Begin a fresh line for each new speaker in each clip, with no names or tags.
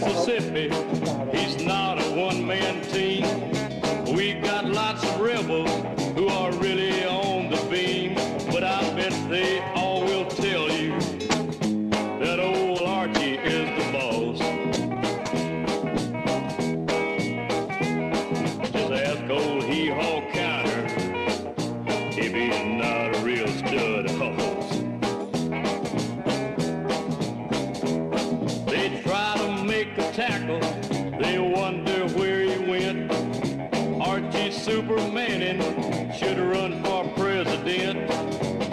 Mississippi, he's not a one-man team. We've got lots of rebels who are really on the beam, but I bet they all will tell you that old Archie is the boss. Just ask old Hee-Haw Counter if he's not a real stud horse. They try to make a tackle, they wonder where he went. Archie Supermanning should run for president.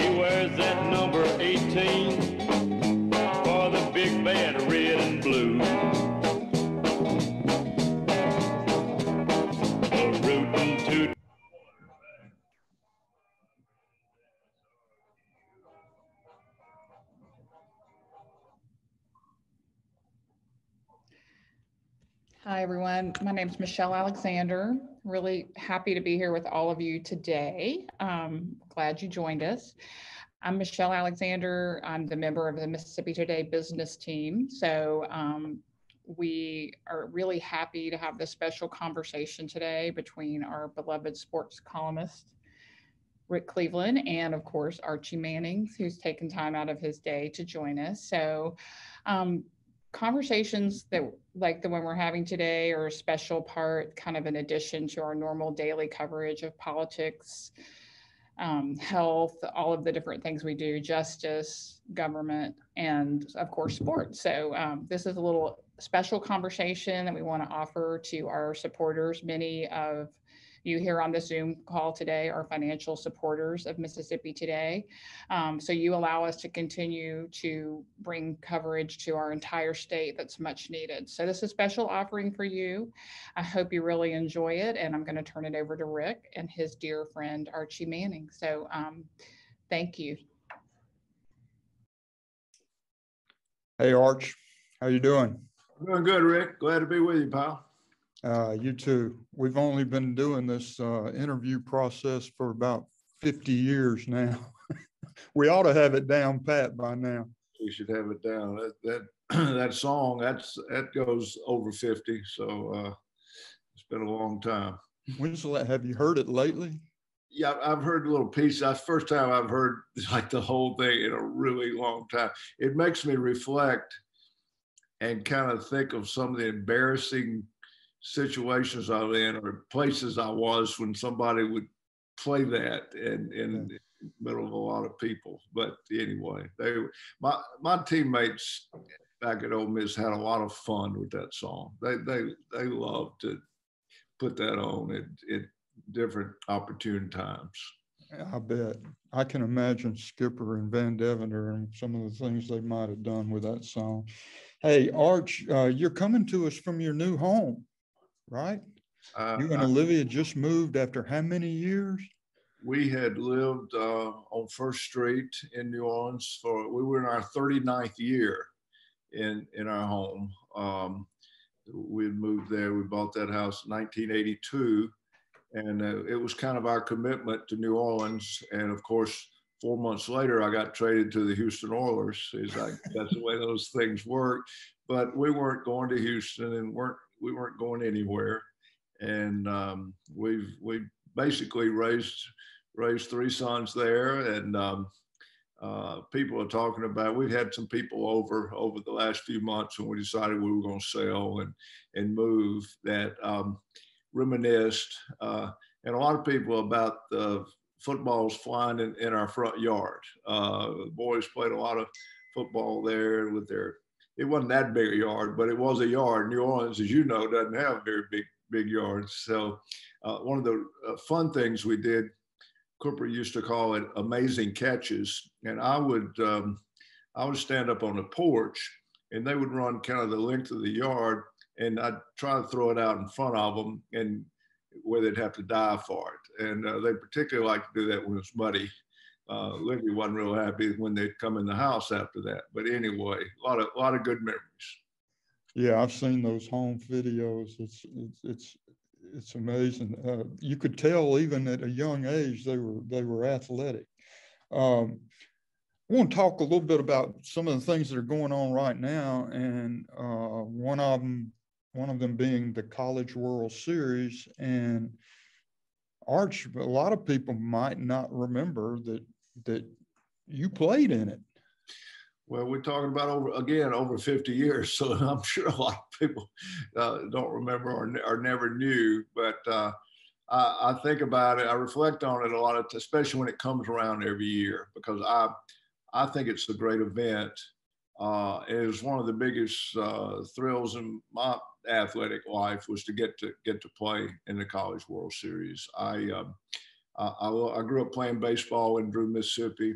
He wears that number 18 for the big bad red and blue. Rootin' toot.
Hi, everyone. My name is Michelle Alexander. Really happy to be here with all of you today. Glad you joined us. I'm Michelle Alexander. I'm the member of the Mississippi Today business team. So we are really happy to have this special conversation today between our beloved sports columnist, Rick Cleveland, and of course, Archie Manning, who's taken time out of his day to join us. So conversations that like the one we're having today are a special part, kind of in addition to our normal daily coverage of politics, health, all of the different things we do, justice, government, and of course, sports. So this is a little special conversation that we want to offer to our supporters. Many of you here on the Zoom call today are financial supporters of Mississippi Today. So you allow us to continue to bring coverage to our entire state that's much needed. So this is a special offering for you. I hope you really enjoy it. And I'm going to turn it over to Rick and his dear friend, Archie Manning. So thank you.
Hey, Arch, how you doing?
I'm doing good, Rick. Glad to be with you, pal.
You too. We've only been doing this interview process for about 50 years now. We ought to have it down pat by now.
We should have it down. That song, that goes over 50. So it's been a long time.
Have you heard it lately?
Yeah, I've heard a little piece. That's the first time I've heard like the whole thing in a really long time. It makes me reflect and kind of think of some of the embarrassing situations I was in or places I was when somebody would play that in the middle of a lot of people. But anyway, my teammates back at Ole Miss had a lot of fun with that song. They loved to put that on at different opportune times.
I bet. I can imagine Skipper and Van Deventer and some of the things they might have done with that song. Hey, Arch, you're coming to us from your new home, right? You and Olivia just moved after how many years?
We had lived on First Street in New Orleans we were in our 39th year in our home. We had moved there. We bought that house in 1982. And it was kind of our commitment to New Orleans. And of course, 4 months later, I got traded to the Houston Oilers. That's the way those things work. But we weren't going to Houston, and we weren't going anywhere. And we basically raised 3 sons there. And people are talking about, we've had some people over the last few months when we decided we were going to sell and move that reminisced, and a lot of people about the footballs flying in our front yard. The boys played a lot of football there with it wasn't that big a yard, but it was a yard. New Orleans, as you know, doesn't have very big yards. So one of the fun things we did, Cooper used to call it amazing catches. And I would stand up on the porch and they would run kind of the length of the yard, and I'd try to throw it out in front of them and where they'd have to dive for it. And they particularly like to do that when it's muddy. Libby wasn't real happy when they'd come in the house after that. But anyway, a lot of good memories.
Yeah, I've seen those home videos. It's amazing. You could tell even at a young age they were athletic. I want to talk a little bit about some of the things that are going on right now, and one of them being the College World Series. And Arch, a lot of people might not remember that you played in it.
Well, we're talking about over 50 years, so I'm sure a lot of people don't remember or never knew. But I think about it, I reflect on it a lot, especially when it comes around every year, because I think it's a great event. It was one of the biggest thrills in my athletic life, was to get to play in the College World Series. I grew up playing baseball in Drew, Mississippi.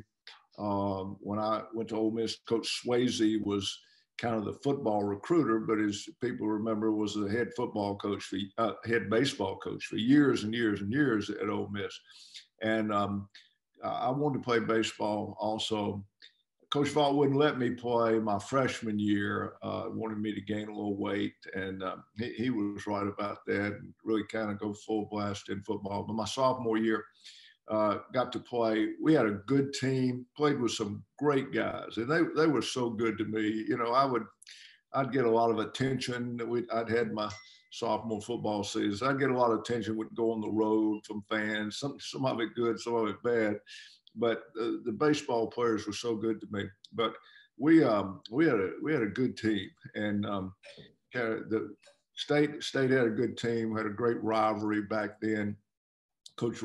When I went to Ole Miss, Coach Swayze was kind of the football recruiter, but as people remember, was the head baseball coach for years and years and years at Ole Miss. And I wanted to play baseball also. Coach Vaught wouldn't let me play my freshman year. Wanted me to gain a little weight, and he was right about that, and really kind of go full blast in football. But my sophomore year, got to play. We had a good team, played with some great guys, and they were so good to me. You know, I'd get a lot of attention. I'd had my sophomore football season. I'd get a lot of attention, would go on the road from fans, some of it good, some of it bad. But the baseball players were so good to me. But we had a good team, and the state had a good team. Had a great rivalry back then. Coach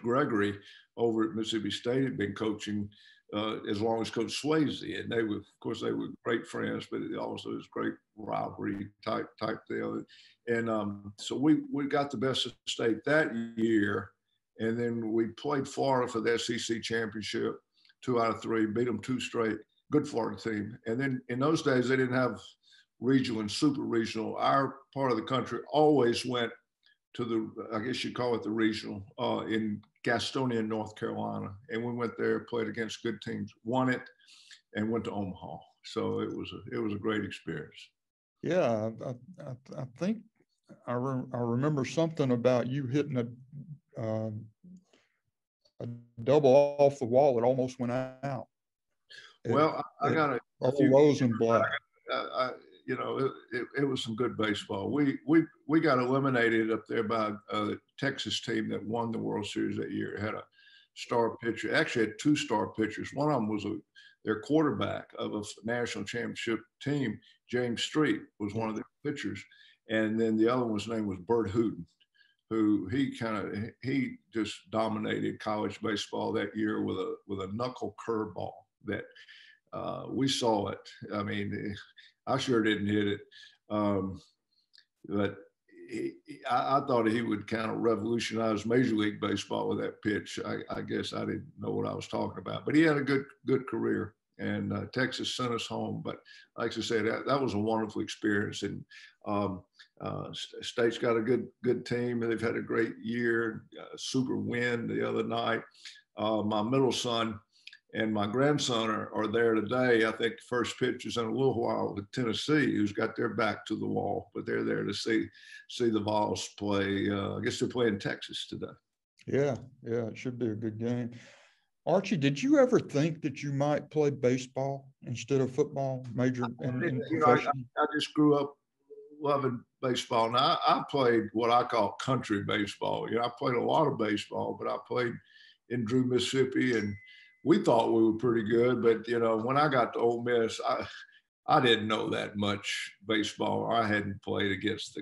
Gregory over at Mississippi State had been coaching as long as Coach Swayze, and they were great friends, but it also was great rivalry type deal. And so we got the best of the state that year. And then we played Florida for the SEC championship, 2 out of 3, beat them 2 straight, good Florida team. And then in those days, they didn't have regional and super regional. Our part of the country always went to the, I guess you'd call it the regional, in Gastonia, North Carolina. And we went there, played against good teams, won it, and went to Omaha. So it was a great experience.
Yeah, I think I remember something about you hitting a double off the wall. It almost went out.
Well, I got a
few rows in black.
You know, it was some good baseball. We got eliminated up there by the Texas team that won the World Series that year. It had a star pitcher. Actually, had 2 star pitchers. One of them was their quarterback of a national championship team. James Street was one of their pitchers, and then the other one's name was Bert Hooten, who he just dominated college baseball that year with a knuckle curveball that we saw it. I mean, I sure didn't hit it, but I thought he would kind of revolutionize Major League Baseball with that pitch. I guess I didn't know what I was talking about, but he had a good career, and Texas sent us home. But like I said, that was a wonderful experience, and State's got a good team. They've had a great year, super win the other night. My middle son and my grandson are there today. I think the first pitch is in a little while with Tennessee, who's got their back to the wall, but they're there to see the Vols play. I guess they're playing Texas today.
Yeah, it should be a good game. Archie, did you ever think that you might play baseball instead of football, major in professional?
I just grew up loving baseball. Now, I played what I call country baseball. You know, I played a lot of baseball, but I played in Drew, Mississippi, and we thought we were pretty good. But, you know, when I got to Ole Miss, I didn't know that much baseball. I hadn't played against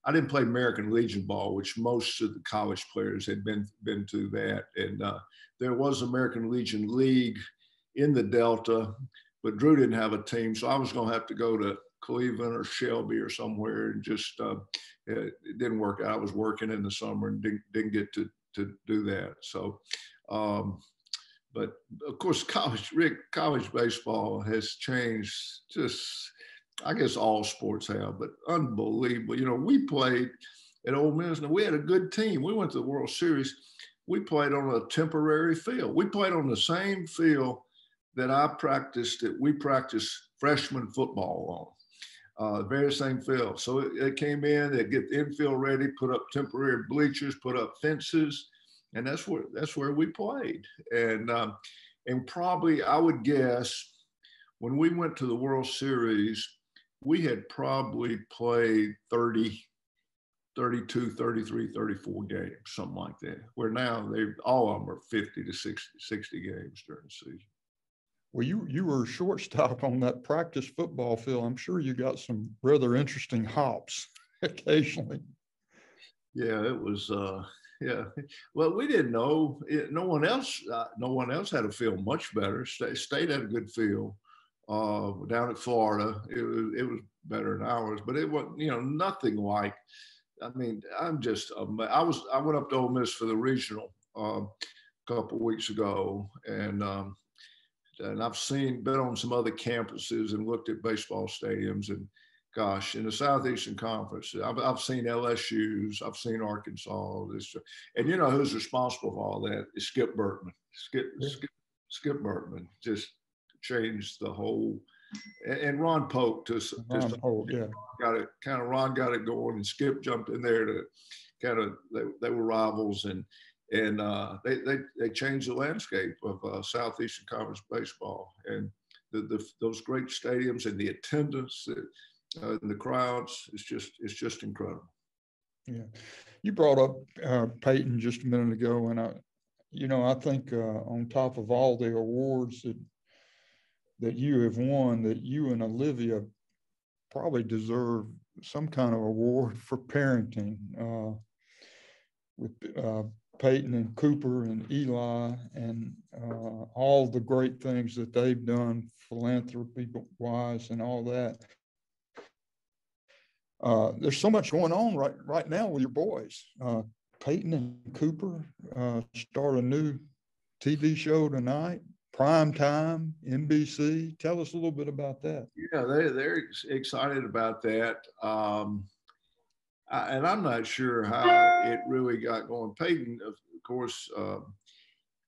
I didn't play American Legion ball, which most of the college players had been to that. And there was American Legion League in the Delta, but Drew didn't have a team. So I was going to have to go to Cleveland or Shelby or somewhere, and just it didn't work out. I was working in the summer and didn't get to do that. So, but of course, college baseball has changed. Just, I guess all sports have, but unbelievable. You know, we played at Ole Miss, and we had a good team. We went to the World Series. We played on a temporary field. We played on the same field that we practiced freshman football on, very same field. So they came in, they'd get the infield ready, put up temporary bleachers, put up fences, and that's where we played. And And probably, I would guess, when we went to the World Series, we had probably played 30, 32, 33, 34 games, something like that. Where now all of them are 50 to 60 games during the season.
Well, you were a shortstop on that practice football field. I'm sure you got some rather interesting hops occasionally.
Yeah, it was. Yeah, well, we didn't know. No one else had a field much better. State had a good field down at Florida. It was better than ours, but it was nothing like. I mean, I went up to Ole Miss for the regional a couple of weeks ago, and I've been on some other campuses and looked at baseball stadiums, and gosh, in the Southeastern Conference, I've seen LSU's, I've seen Arkansas, and you know who's responsible for all that is Skip Bertman. Skip Bertman just changed the whole, and Ron Polk Ron got it going, and Skip jumped in there to they were rivals, and they changed the landscape of Southeastern Conference baseball, and those great stadiums and the attendance and the crowds, it's just incredible.
Yeah, you brought up Peyton just a minute ago, and I think on top of all the awards that you have won, that you and Olivia probably deserve some kind of award for parenting with Peyton and Cooper and Eli and all the great things that they've done philanthropy-wise and all that. There's so much going on right now with your boys. Peyton and Cooper start a new TV show tonight, prime time, NBC. Tell us a little bit about that.
Yeah, they're excited about that. And I'm not sure how it really got going. Peyton, of course,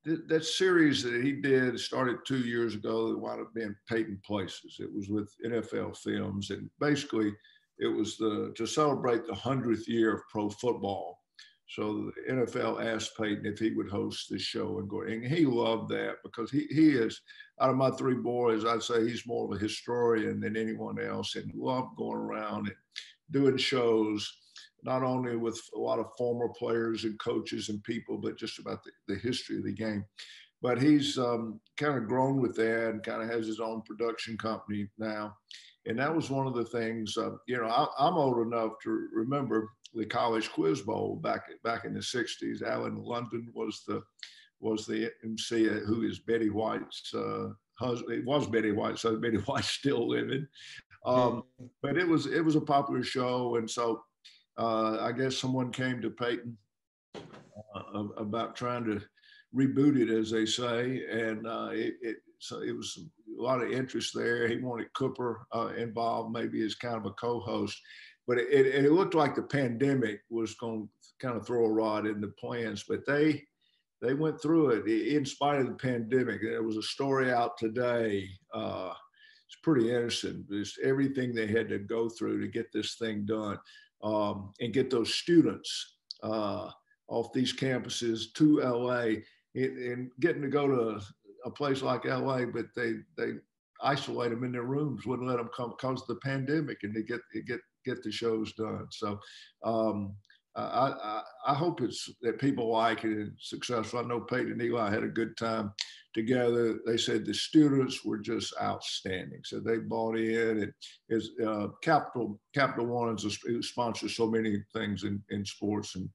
that series that he did started 2 years ago. That wound up being Peyton Places. It was with NFL Films, and basically it was to celebrate the 100th year of pro football. So the NFL asked Peyton if he would host this show and go, and he loved that because he is, out of my three boys, I'd say he's more of a historian than anyone else, and loved going around and doing shows, not only with a lot of former players and coaches and people, but just about the history of the game. But he's kind of grown with that and kind of has his own production company now. And that was one of the things, I'm old enough to remember the College Quiz Bowl back in the 60s. Alan London was the MC, who is Betty White's husband. It was Betty White, so Betty White's still living. But it was a popular show. And so I guess someone came to Peyton about trying to reboot it, as they say. And so it was a lot of interest there. He wanted Cooper involved, maybe as kind of a co-host. But it looked like the pandemic was going to kind of throw a rod in the plans. But they went through it in spite of the pandemic. There was a story out today. It's pretty interesting. Just everything they had to go through to get this thing done and get those students off these campuses to LA and getting to go to a place like LA, but they isolate them in their rooms, wouldn't let them come because of the pandemic, and they get the shows done. So I hope that people like it and successful. I know Peyton and Eli had a good time together. They said the students were just outstanding. So they bought in, and Capital One sponsors so many things in sports and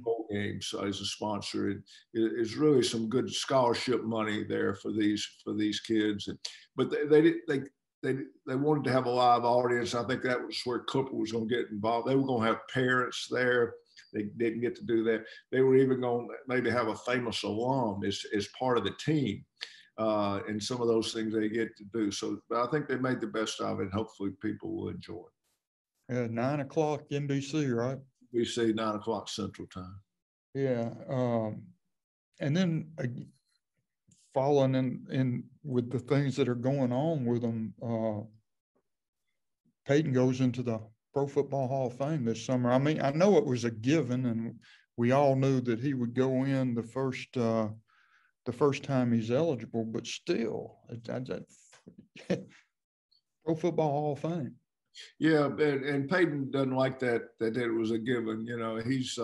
bowl games as a sponsor. It is really some good scholarship money there for these kids. But they wanted to have a live audience. I think that was where Cooper was going to get involved. They were going to have parents there. They didn't get to do that. They were even going to maybe have a famous alum as part of the team. And some of those things they get to do. So I think they made the best of it. Hopefully people will enjoy it.
9 o'clock NBC, right?
We say 9 o'clock Central Time.
Yeah. And then following in with the things that are going on with them, Peyton goes into the Pro Football Hall of Fame this summer. I mean, I know it was a given, and we all knew that he would go in the first the first time he's eligible, but still, Pro Football Hall of Fame.
Yeah, and Peyton doesn't like that it was a given. You know, he's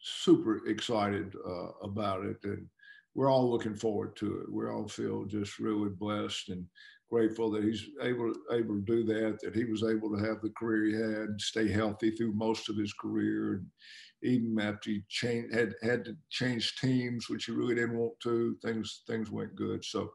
super excited about it, and we're all looking forward to it. We all feel just really blessed and grateful that he's able to do that. That he was able to have the career he had, and stay healthy through most of his career, and even after he had to change teams, which he really didn't want to, things went good. So.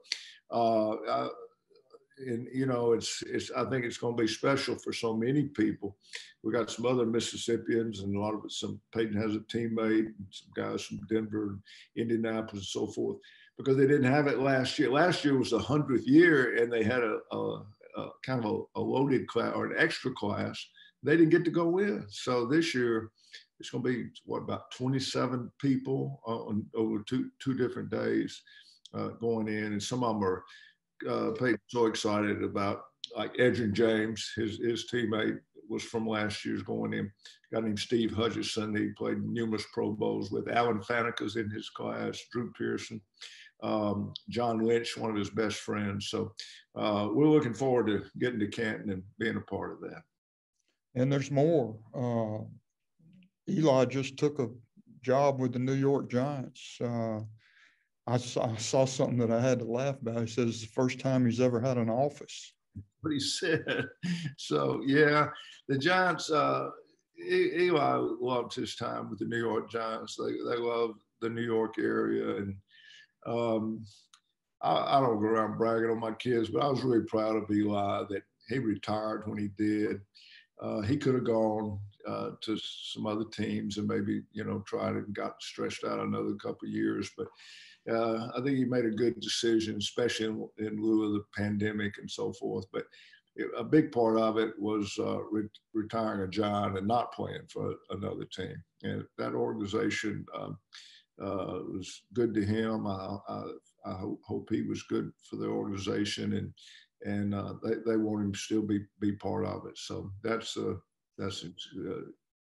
And you know, it's I think it's going to be special for so many people. We got some other Mississippians, and a lot of it. Peyton has a teammate, and some guys from Denver, and Indianapolis, and so forth, because they didn't have it last year. Last year was the 100th year, and they had a kind of a loaded class or an extra class. They didn't get to go in. So this year, it's going to be about 27 people over two different days going in, and some of them are. Peyton's so excited about, like Edrin James, his teammate was from last year's going in. A guy named Steve Hutchison, he played numerous Pro Bowls with. Alan Faneca's in his class, Drew Pearson, John Lynch, one of his best friends. So we're looking forward to getting to Canton and being a part of that.
And there's more. Eli just took a job with the New York Giants. I saw something that I had to laugh about. He says it's the first time he's ever had an office.
What he said. So, yeah, the Giants, Eli loved his time with the New York Giants. They love the New York area. And I don't go around bragging on my kids, but I was really proud of Eli that he retired when he did. He could have gone to some other teams and maybe, tried it and got stretched out another couple of years. But I think he made a good decision, especially in lieu of the pandemic and so forth. But a big part of it was retiring a Giant and not playing for another team. And that organization was good to him. I hope he was good for the organization, and they want him to still be part of it. So that's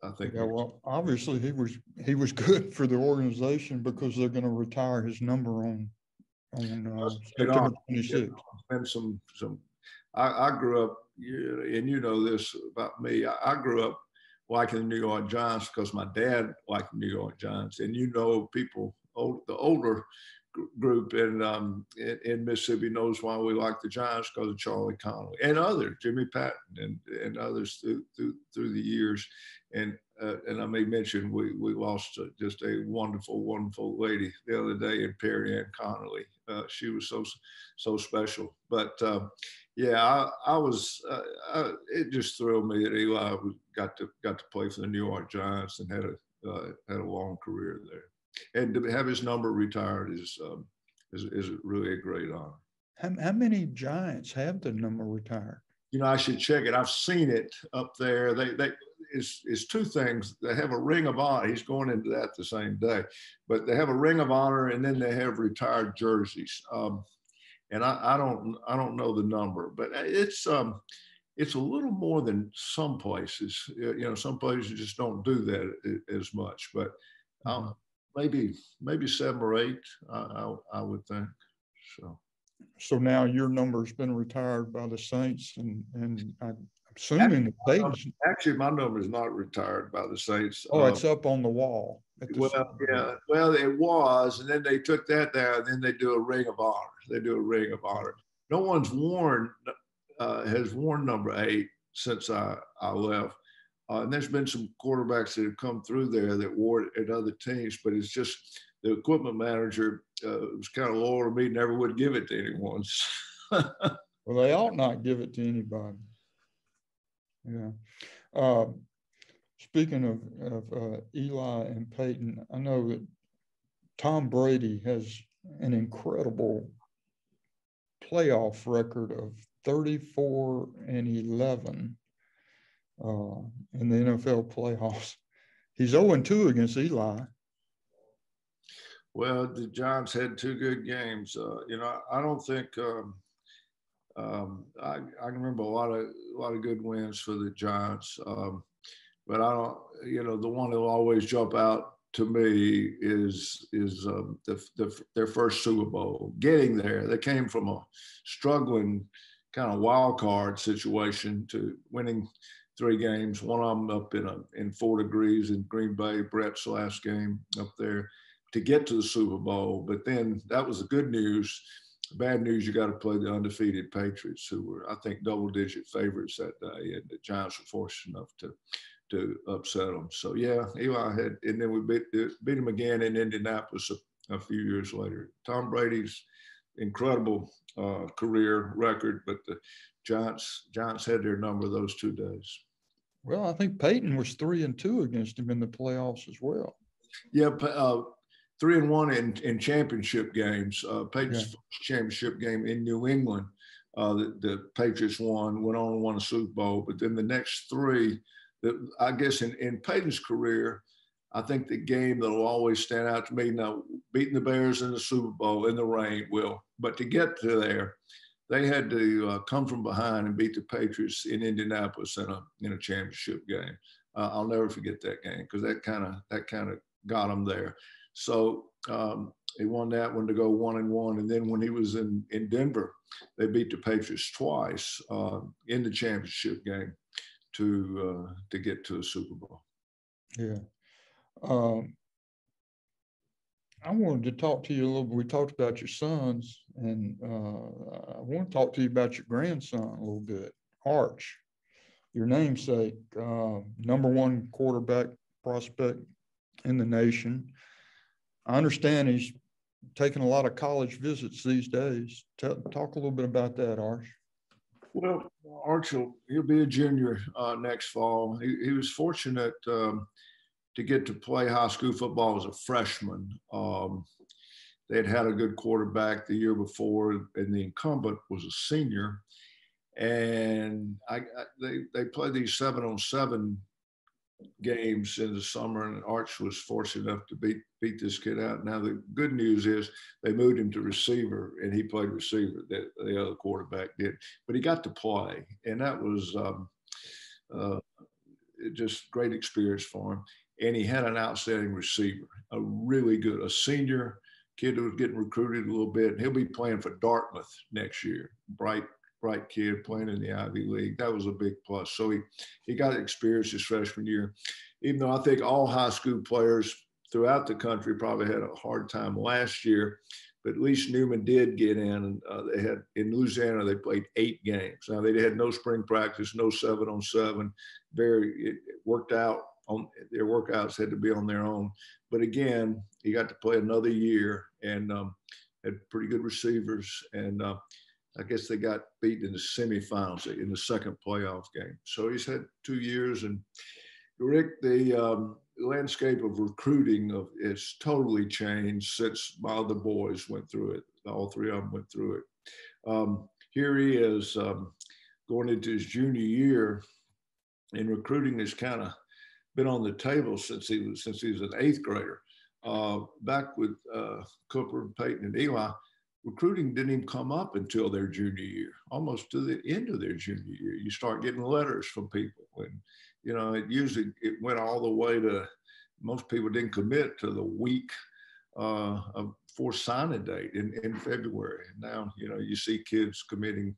I think.
Yeah, well, obviously he was good for the organization, because they're going to retire his number on September 26th.
And some. I grew up, and you know this about me. I grew up liking the New York Giants because my dad liked the New York Giants, and people, the older group in Mississippi knows why we like the Giants, because of Charlie Connolly and others, Jimmy Patton and others through the years. And I may mention we lost just a wonderful lady the other day in Perry Ann Connolly. She was so special. But yeah, I was. It just thrilled me that Eli got to play for the New York Giants and had a long career there. And to have his number retired is really a great honor.
How many Giants have the number retired?
I should check it. I've seen it up there. It's two things. They have a ring of honor. He's going into that the same day, but they have a ring of honor, and then they have retired jerseys. And I don't know the number, but it's a little more than some places. Some places just don't do that as much, but maybe 7 or 8. I would think so.
So now your number's been retired by the Saints, and I'm assuming
actually my number is not retired by the Saints.
Oh, it's up on the wall.
Well, it was, and then they took that down, and then they do a ring of honor. No one's has worn number 8 since I left. And there's been some quarterbacks that have come through there that wore it at other teams, but it's just the equipment manager was kind of loyal to me, never would give it to anyone.
Well, they ought not give it to anybody. Yeah. Speaking of Eli and Peyton, I know that Tom Brady has an incredible playoff record of 34-11 in the NFL playoffs. He's 0-2 against Eli.
Well, the Giants had 2 good games. I don't think I can remember a lot of good wins for the Giants. But I don't, the one that'll always jump out to me is their first Super Bowl. Getting there, they came from a struggling kind of wild card situation to winning 3 games. One of them up in 4 degrees in Green Bay, Brett's last game up there, to get to the Super Bowl. But then that was the good news. Bad news, you got to play the undefeated Patriots, who were, I think, double-digit favorites that day, and the Giants were fortunate enough to upset them. So yeah, Eli had, and then we beat him again in Indianapolis a few years later. Tom Brady's incredible career record, but the Giants had their number those 2 days.
Well, I think Peyton was 3-2 against him in the playoffs as well.
Yeah, 3-1 in championship games. Patriots' first championship game in New England, the Patriots went on and won a Super Bowl. But then the next 3, I guess in Peyton's career, I think the game that will always stand out to me now, beating the Bears in the Super Bowl in the rain but to get to there, they had to come from behind and beat the Patriots in Indianapolis in a championship game. I'll never forget that game because that kind of got them there. So he won that one to go 1-1, and then when he was in Denver, they beat the Patriots twice in the championship game to get to a Super Bowl.
Yeah. I wanted to talk to you a little bit. We talked about your sons, and I want to talk to you about your grandson a little bit, Arch, your namesake, #1 quarterback prospect in the nation. I understand he's taking a lot of college visits these days. Talk a little bit about that, Arch.
Well, Arch, he'll be a junior next fall. He was fortunate to get to play high school football as a freshman. They'd had a good quarterback the year before, and the incumbent was a senior. And they played these 7-on-7 games in the summer, and Arch was fortunate enough to beat this kid out. Now, the good news is they moved him to receiver, and he played receiver. The other quarterback did. But he got to play, and that was just great experience for him. And he had an outstanding receiver, a senior kid who was getting recruited a little bit. And he'll be playing for Dartmouth next year. Bright kid playing in the Ivy League. That was a big plus. So he got experience his freshman year, even though I think all high school players throughout the country probably had a hard time last year. But at least Newman did get in. And they had, in Louisiana, they played 8 games. Now, they had no spring practice, no 7-on-7. It worked out. Their workouts had to be on their own. But again, he got to play another year and had pretty good receivers. And I guess they got beat in the semifinals in the second playoff game. So he's had 2 years. And Rick, the landscape of recruiting has totally changed since my other boys went through it. All 3 of them went through it. Here he is going into his junior year, and recruiting has kind of been on the table since he was an 8th grader. Back with Cooper, Peyton, and Eli, recruiting didn't even come up until their junior year, almost to the end of their junior year. You start getting letters from people, and it went all the way to, most people didn't commit to the week for signing date in February. Now, you see kids committing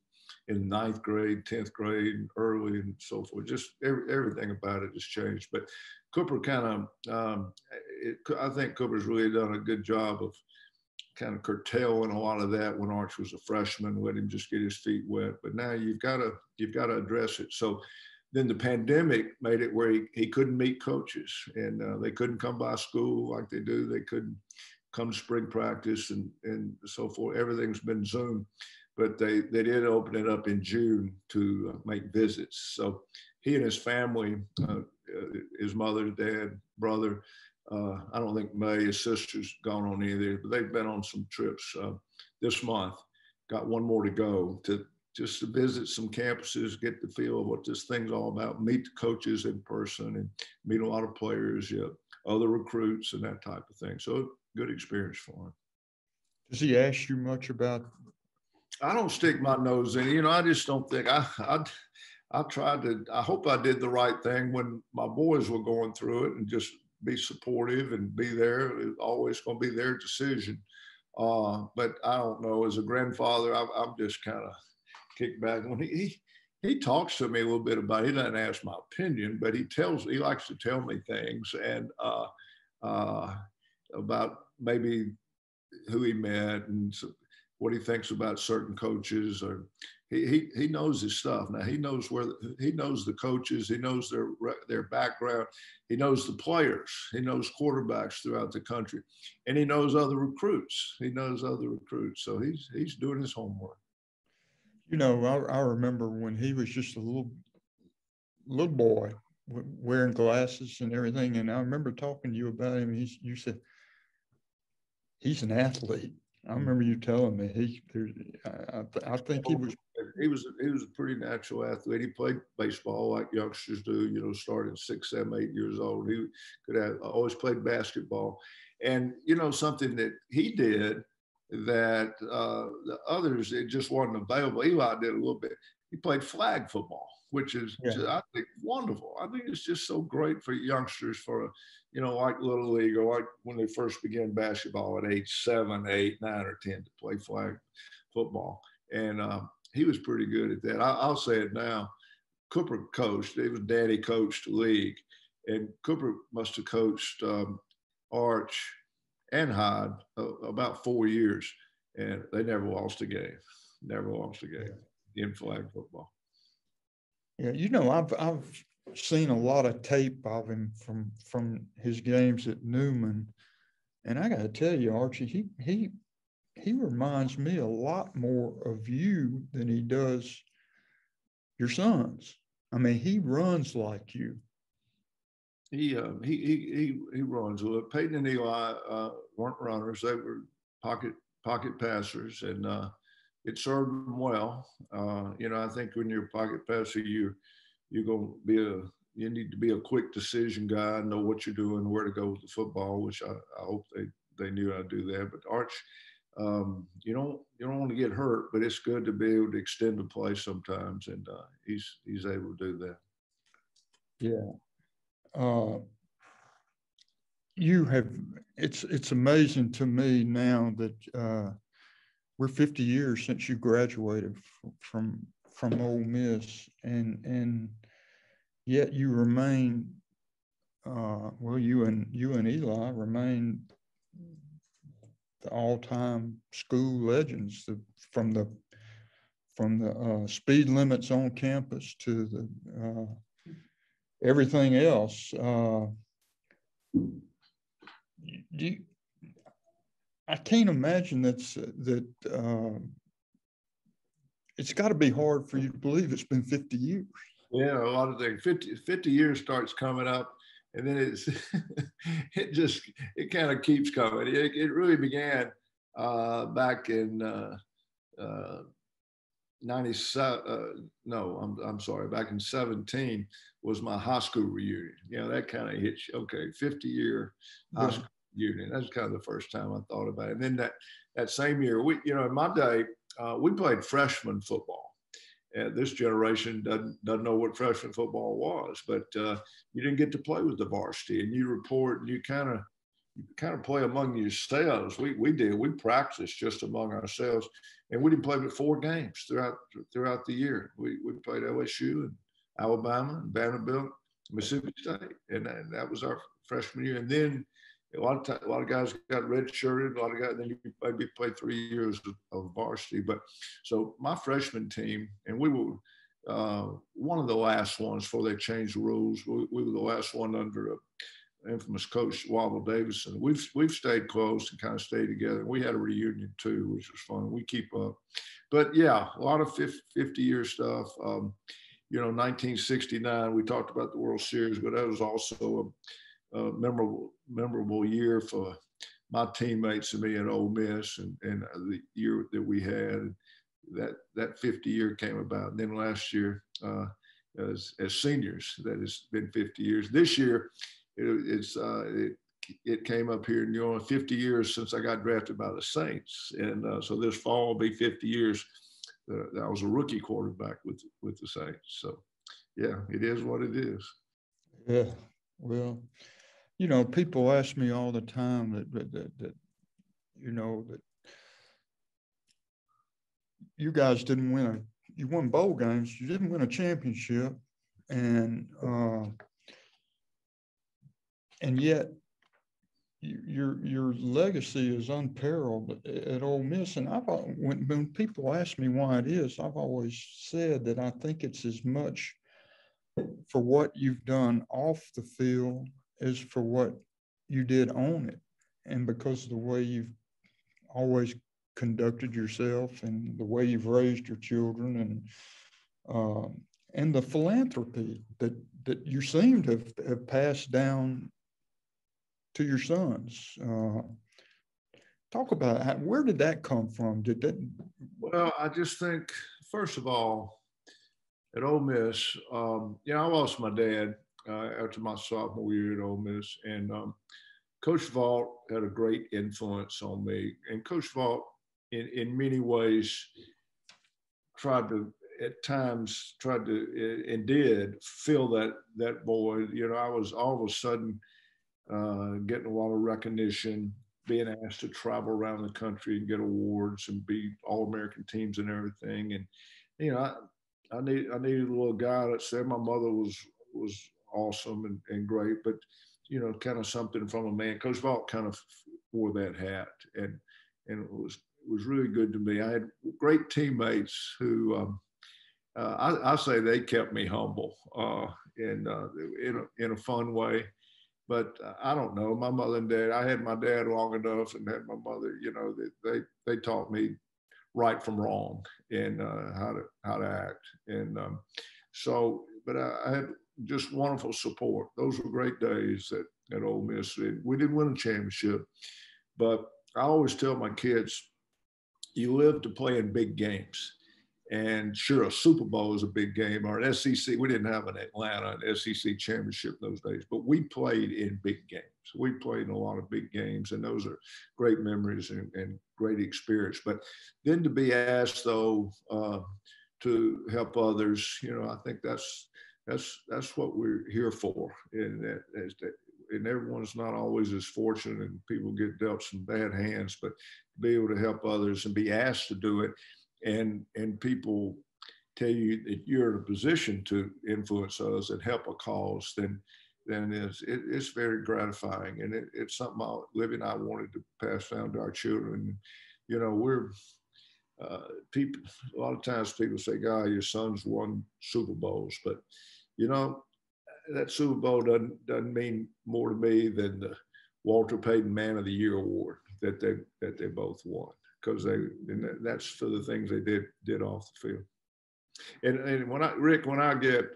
in 9th grade, 10th grade, early, and so forth. Just everything about it has changed. But Cooper I think Cooper's really done a good job of kind of curtailing a lot of that when Arch was a freshman, let him just get his feet wet. But now you've got to address it. So then the pandemic made it where he couldn't meet coaches, and they couldn't come by school like they do. They couldn't come to spring practice and so forth. Everything's been Zoom. But they did open it up in June to make visits. So he and his family, his mother, dad, brother, I don't think May, his sister's gone on either, but they've been on some trips this month. Got one more to go to visit some campuses, get the feel of what this thing's all about, meet the coaches in person and meet a lot of players, other recruits and that type of thing. So good experience for him.
Does he ask you much about?
I don't stick my nose in. I just don't think I tried to. I hope I did the right thing when my boys were going through it, and just be supportive and be there. It's always going to be their decision. But I don't know, as a grandfather, I'm just kind of kicked back. When he talks to me a little bit about it. He doesn't ask my opinion, but he likes to tell me things and about maybe who he met and what he thinks about certain coaches. Or he knows his stuff. Now he knows the coaches, he knows their background, he knows the players, he knows quarterbacks throughout the country, and he knows other recruits. So he's doing his homework.
You know, I remember when he was just a little boy wearing glasses and everything. And I remember talking to you about him. You said, he's an athlete. I remember you telling me I think he was
a pretty natural athlete. He played baseball like youngsters do, you know, starting 6, 7, 8 years old. He could have always played basketball. And, you know, something that he did that the others, it just wasn't available. Eli did a little bit. He played flag football, which is, I think, wonderful. I think it's just so great for youngsters for, you know, like Little League or like when they first began basketball at age 7, 8, 9, or 10 to play flag football. And he was pretty good at that. I'll say it now. Cooper coached. It was Daddy coached the league. And Cooper must have coached Arch and Hyde about 4 years, and they never lost a game. In flag football.
Yeah, you know, I've seen a lot of tape of him from his games at Newman, and I got to tell you, Archie, he reminds me a lot more of you than he does your sons. I mean, he runs like you.
He runs. Well, Peyton and Eli weren't runners; they were pocket passers, and it served them well. You know, I think when you're a pocket passer, you need to be a quick decision guy, know what you're doing, where to go with the football. Which I hope they knew how to do that. But Arch, you don't want to get hurt, but it's good to be able to extend the play sometimes, and he's able to do that.
Yeah. It's amazing to me now that we're 50 years since you graduated from Ole Miss, and yet you remain you and Eli remain the all-time school legends, from the speed limits on campus to the everything else. I can't imagine that it's got to be hard for you to believe it's been 50 years.
Yeah, a lot of things. 50 years starts coming up, and then it kind of keeps coming. It really began back in 97. I'm sorry. Back in 17 was my high school reunion. You know, that kind of hits you. Okay, 50-year high school reunion. That's kind of the first time I thought about it. And then that same year, in my day, we played freshman football. This generation doesn't know what freshman football was, but you didn't get to play with the varsity, and you report and you kind of play among yourselves. We did. We practiced just among ourselves, and we didn't play but 4 games throughout the year. We played LSU and Alabama and Vanderbilt, Mississippi State, and that was our freshman year. And then a lot of guys got redshirted. A lot of guys, then you maybe played 3 years of varsity. But so my freshman team, and we were one of the last ones before they changed the rules. We were the last one under infamous coach Wobble Davidson. We've stayed close and kind of stayed together. We had a reunion too, which was fun. We keep up, but yeah, a lot of 50-year stuff. 1969, we talked about the World Series, but that was also a memorable year for my teammates and me at Ole Miss, and the year that we had. That 50 year came about. And then last year, as seniors, that has been 50 years. This year, it came up here in New Orleans, 50 years since I got drafted by the Saints. And so this fall will be 50 years that I was a rookie quarterback with the Saints. So yeah, it is what it is.
Yeah, well, you know, people ask me all the time that you know, that you guys didn't win you won bowl games, you didn't win a championship, and yet your legacy is unparalleled at Ole Miss. And when people ask me why it is, I've always said that I think it's as much for what you've done off the field as for what you did on it, and because of the way you've always conducted yourself and the way you've raised your children, and the philanthropy that you seem to have passed down to your sons. Talk about where did that come from?
Well, I just think, first of all, at Ole Miss, I lost my dad after my sophomore year at Ole Miss, and Coach Vaught had a great influence on me. And Coach Vaught, in many ways, and did fill that void. You know, I was all of a sudden getting a lot of recognition, being asked to travel around the country and get awards and be All-American teams and everything. And, you know, I needed a little guidance there. My mother was awesome and great, but, you know, kind of something from a man. Coach Vaught kind of wore that hat, and it was really good to me. I had great teammates who I say they kept me humble in a fun way. But I don't know. My mother and dad, I had my dad long enough and had my mother, you know, they taught me right from wrong and how to act. And but I had just wonderful support. Those were great days at Ole Miss. We didn't win a championship, but I always tell my kids, you live to play in big games. And sure, a Super Bowl is a big game, or an SEC. We didn't have an Atlanta, an SEC championship those days, but we played in big games. We played in a lot of big games, and those are great memories and great experience. But then to be asked, though, to help others, you know, I think that's what we're here for. And everyone's not always as fortunate, and people get dealt some bad hands, but to be able to help others and be asked to do it, and people tell you that you're in a position to influence others and help a cause, then it's very gratifying. And it's something Libby and I wanted to pass down to our children. You know, we're people, a lot of times people say, God, your son's won Super Bowls, but you know, that Super Bowl doesn't mean more to me than the Walter Payton Man of the Year award that they both won, because that's for the things they did off the field. And when I get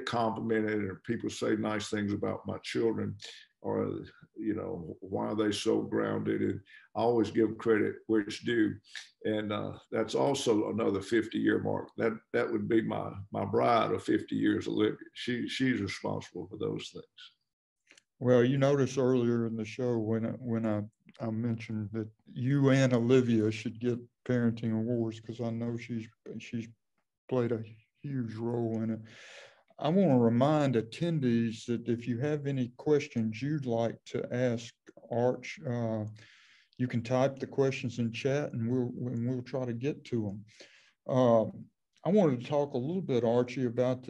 complimented or people say nice things about my children, or you know, why are they so grounded, and I always give credit where it's due. And that's also another 50-year mark. That would be my bride of 50 years, Olivia. She's responsible for those things.
Well, you noticed earlier in the show when I mentioned that you and Olivia should get parenting awards, because I know she's played a huge role in it. I want to remind attendees that if you have any questions you'd like to ask Arch, you can type the questions in chat, and we'll try to get to them. I wanted to talk a little bit, Archie, about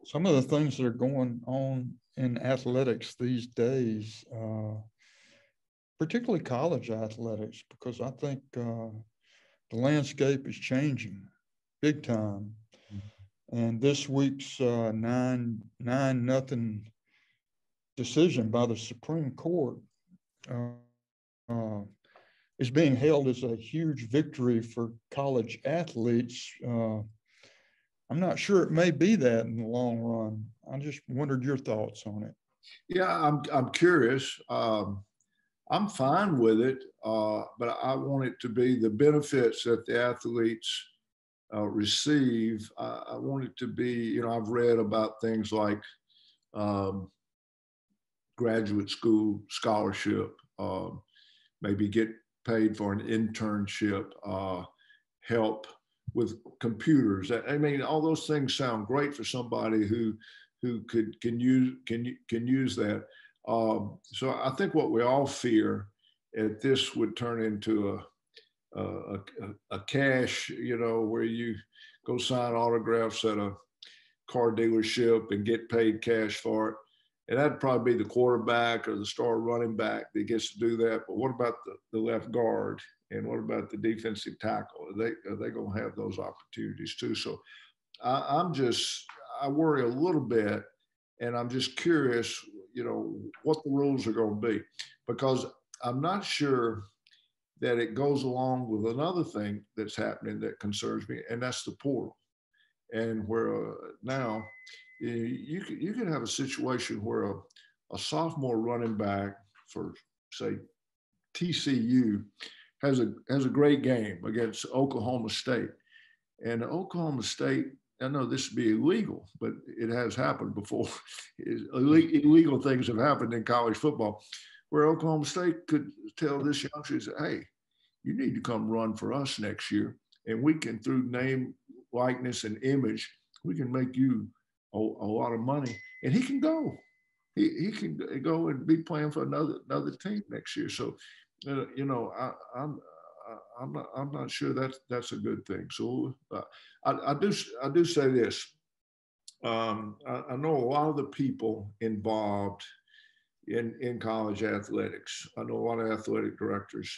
some of the things that are going on in athletics these days, particularly college athletics, because I think the landscape is changing big time. And this week's 9-0 decision by the Supreme Court is being hailed as a huge victory for college athletes. I'm not sure it may be that in the long run. I just wondered your thoughts on it.
Yeah, I'm curious. I'm fine with it, but I want it to be the benefits that the athletes receive. I want it to be, you know, I've read about things like graduate school scholarship, maybe get paid for an internship, help with computers. I mean, all those things sound great for somebody who who can use that. So I think what we all fear at this would turn into a cash, where you go sign autographs at a car dealership and get paid cash for it. And that'd probably be the quarterback or the star running back that gets to do that. But what about the left guard? And what about the defensive tackle? Are they going to have those opportunities too? So I worry a little bit, and I'm just curious, what the rules are going to be, because I'm not sure that it goes along with another thing that's happening that concerns me, and that's the portal. And where now you could have a situation where a sophomore running back for, say, TCU has a great game against Oklahoma State, and Oklahoma State, I know this would be illegal, but it has happened before. Illegal things have happened in college football, where Oklahoma State could tell this youngster, hey, you need to come run for us next year, and we can, through name, likeness, and image, we can make you a lot of money, and he can go. He can go and be playing for another team next year. So, I'm not sure that's a good thing. So I do say this. I know a lot of the people involved in college athletics. I know a lot of athletic directors,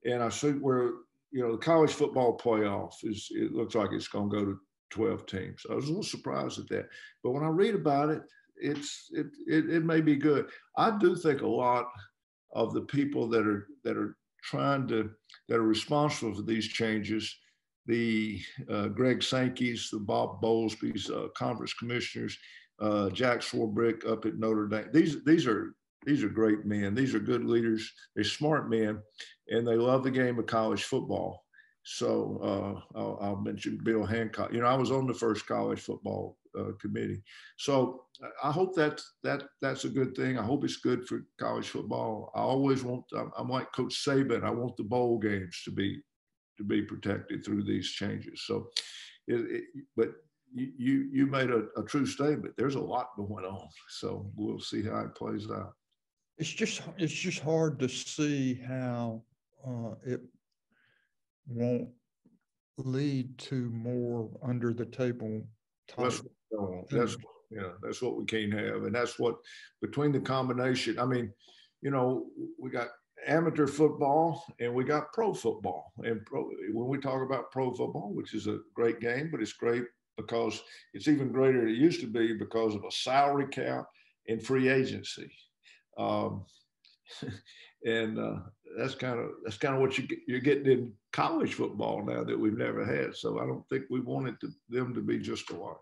and I see where the college football playoff it looks like it's going to go to 12 teams. I was a little surprised at that, but when I read about it, it may be good. I do think a lot of the people that are responsible for these changes, the Greg Sankey's, the Bob Bowlesby's, conference commissioners, Jack Swarbrick up at Notre Dame. These are great men. These are good leaders. They're smart men, and they love the game of college football. So I'll mention Bill Hancock. I was on the first college football committee. So I hope that's a good thing. I hope it's good for college football. I always I'm like Coach Saban. I want the bowl games to be protected through these changes. So, but you made a true statement. There's a lot going on. So we'll see how it plays out.
It's just hard to see how it won't lead to more under the table type.
That's what we can't have, and that's what, between the combination. I mean, we got amateur football and we got pro football, and when we talk about pro football, which is a great game, but it's great because it's even greater than it used to be because of a salary cap and free agency. And that's kind of what you're getting in college football now that we've never had. So I don't think we wanted them to be just alike.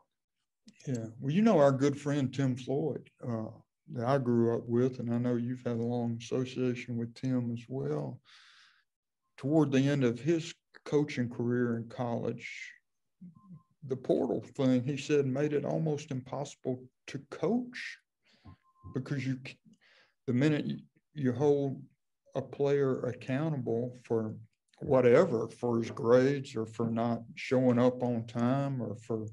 Yeah, well, our good friend Tim Floyd that I grew up with, and I know you've had a long association with Tim as well. Toward the end of his coaching career in college, the portal thing, he said, made it almost impossible to coach, because the minute you hold a player accountable for whatever, for his grades or for not showing up on time or for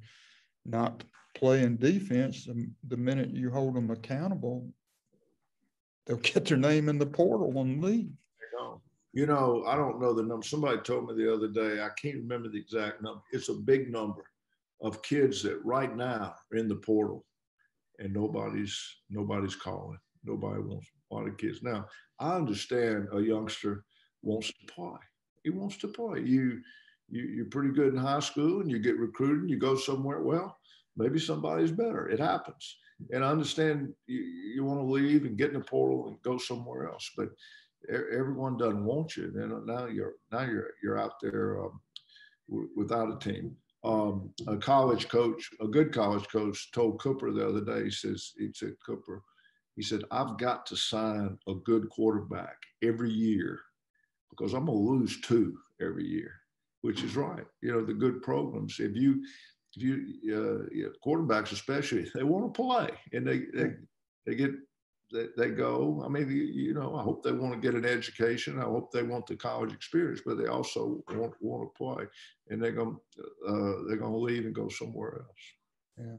not playing defense, the minute you hold them accountable, they'll get their name in the portal and leave.
I don't know the number. Somebody told me the other day, I can't remember the exact number. It's a big number of kids that right now are in the portal, and nobody's calling. Nobody wants a lot of kids. Now, I understand a youngster wants to play. He wants to play. You're pretty good in high school and you get recruited, you go somewhere. Well, maybe somebody's better. It happens. And I understand you want to leave and get in the portal and go somewhere else, but everyone doesn't want you. And now you're out there without a team. A college coach, a good college coach, told Cooper the other day, he said, I've got to sign a good quarterback every year because I'm going to lose 2 every year, which is right. The good programs, if you quarterbacks especially, they want to play, and they go. I mean, I hope they want to get an education. I hope they want the college experience, but they also want to play, and they're going to leave and go somewhere else.
Yeah.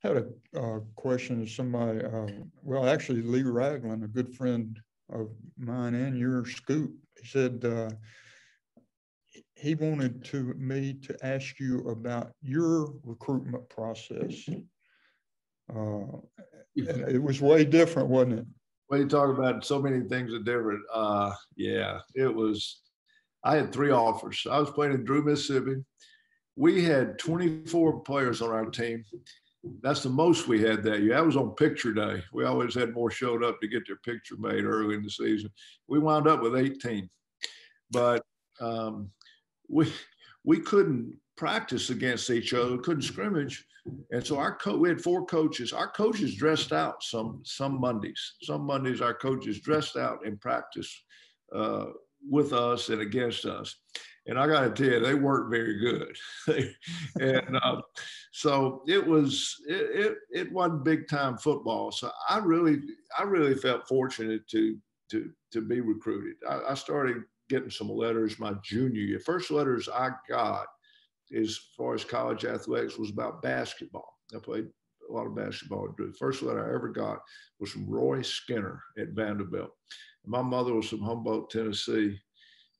I had a question of somebody, well, actually Lee Ragland, a good friend of mine and your Scoop, he said he wanted me to ask you about your recruitment process. And it was way different, wasn't it?
Well, you talk about so many things are different. Yeah, it was. I had 3 offers. I was playing in Drew, Mississippi. We had 24 players on our team. That's the most we had that year. That was on picture day. We always had more showed up to get their picture made early in the season. We wound up with 18, but we couldn't practice against each other. We couldn't scrimmage. And so we had 4 coaches. Our coaches dressed out some Mondays. Some Mondays our coaches dressed out and practiced with us and against us. And I got to tell you, they weren't very good. And so it wasn't big time football. So I really felt fortunate to be recruited. I started getting some letters my junior year. First letters I got, as far as college athletics, was about basketball. I played a lot of basketball. The first letter I ever got was from Roy Skinner at Vanderbilt. My mother was from Humboldt, Tennessee,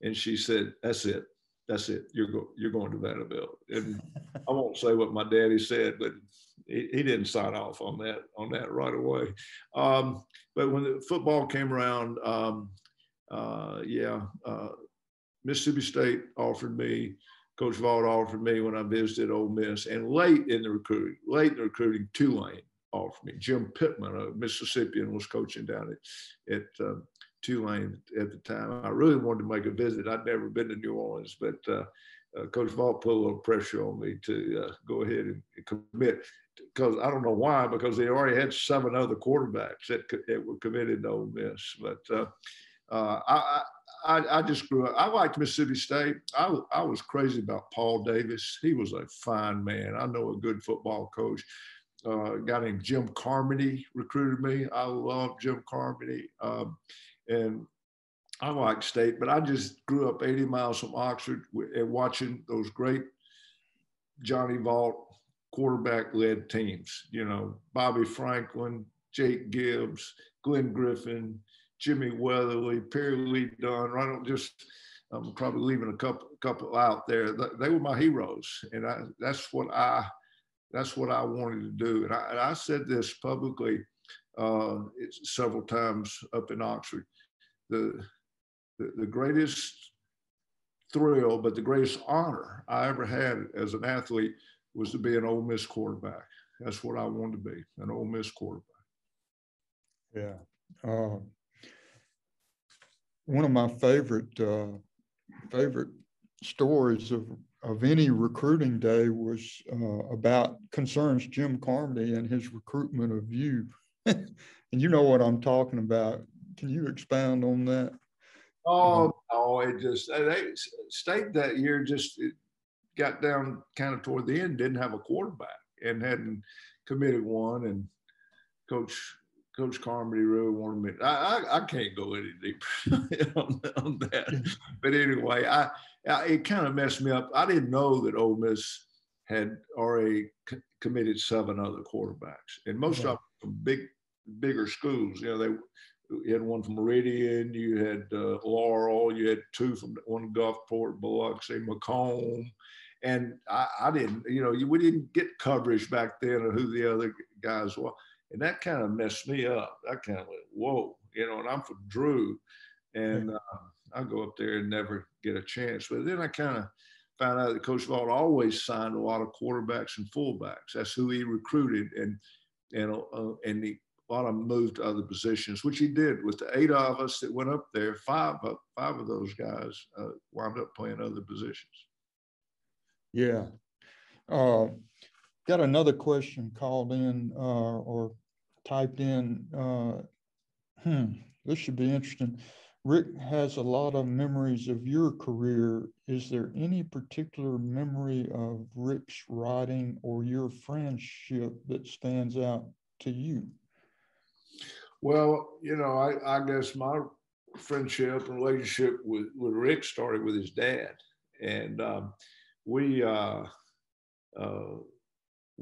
and she said, "That's it. That's it. You're going to Vanderbilt." And I won't say what my daddy said, but he didn't sign off on that right away. But when the football came around, Mississippi State offered me. Coach Vaught offered me when I visited Ole Miss, and late in the recruiting, Tulane offered me. Jim Pittman, a Mississippian, was coaching down at Tulane at the time. I really wanted to make a visit. I'd never been to New Orleans, but Coach Vaught put a little pressure on me to go ahead and commit. Because I don't know why, because they already had 7 other quarterbacks that were committed to Ole Miss. But I just grew up. I liked Mississippi State. I was crazy about Paul Davis. He was a fine man. I know a good football coach. A guy named Jim Carmody recruited me. I love Jim Carmody. And I liked State, but I just grew up 80 miles from Oxford and watching those great Johnny Vaught quarterback-led teams. You know, Bobby Franklin, Jake Gibbs, Glenn Griffin, Jimmy Weatherly, Perry Lee Dunn. I'm probably leaving a couple out there. They were my heroes, and that's what I wanted to do. And I said this publicly several times up in Oxford. The greatest thrill, but the greatest honor I ever had as an athlete was to be an Ole Miss quarterback. That's what I wanted to be, an Ole Miss quarterback.
Yeah. One of my favorite stories of any recruiting day was about concerns Jim Carmody and his recruitment of you. And you know what I'm talking about. Can you expound on that?
State that year it got down kind of toward the end, didn't have a quarterback and hadn't committed one. And Coach Carmody really wanted me. I can't go any deeper on that. But anyway, it kind of messed me up. I didn't know that Ole Miss had already committed 7 other quarterbacks, and most of them from bigger schools. You know, you had one from Meridian, you had Laurel, you had 2 from one Gulfport, Biloxi, Macomb. And I didn't, we didn't get coverage back then of who the other guys were. And that kind of messed me up. I kind of went, whoa, and I'm from Drew. And I go up there and never get a chance. But then I kind of found out that Coach Vaught always signed a lot of quarterbacks and fullbacks. That's who he recruited. And a lot of them moved to other positions, which he did. With the 8 of us that went up there, 5 of those guys wound up playing other positions.
Yeah. Got another question called in or typed in. This should be interesting. Rick has a lot of memories of your career. Is there any particular memory of Rick's writing or your friendship that stands out to you?
Well, I guess my friendship and relationship with Rick started with his dad. And we